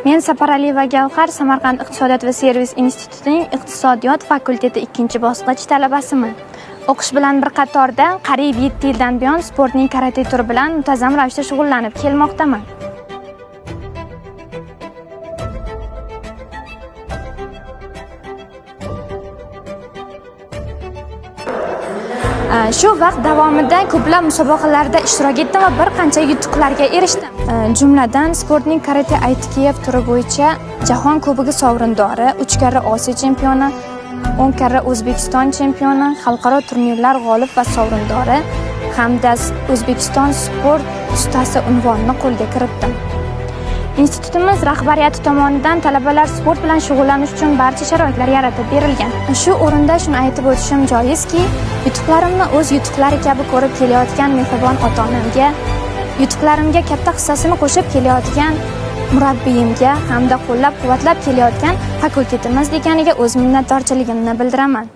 Men Saparalieva Gavhar, Samarqand iqtisodiyot va servis institutining iqtisodiyot fakulteti 2-bosqich talabasiman. O'qish bilan bir qatorda qariyb 7 yildan buyon sportning karate turi bilan muntazam ravishda shug'ullanib kelmoqdaman. Shu vaqt davomida ko'plab musobaqalarda ishtirok etdim va bir qancha yutuqlarga erishdim. Jumladan sportning karate Aytkiyev turi bo'yicha Jahon Kubogi sovrindori, 3 karra Osiyo chempioni, 10 karra O'zbekiston chempioni, xalqaro turnirlar g'olib va sovrindori hamda O'zbekiston sport ustasi unvonini qo'lga kiritdim. Institutimiz rahbariyati tomonidan talabalar sport bilan shug'ullanish uchun barcha sharoitlar yaratib berilgan. Shu o'rinda shuni aytib o'tishim joizki, yutuqlarimni o'z yutuqlari kabi ko'rib kelayotgan mehribon ota-onamga, yutuqlarimga katta hissasini qo'shib kelayotgan murabbiyimga hamda qo'llab-quvvatlab kelayotgan fakultetimiz dekaniga o'z minnatdorchiligimni bildiraman.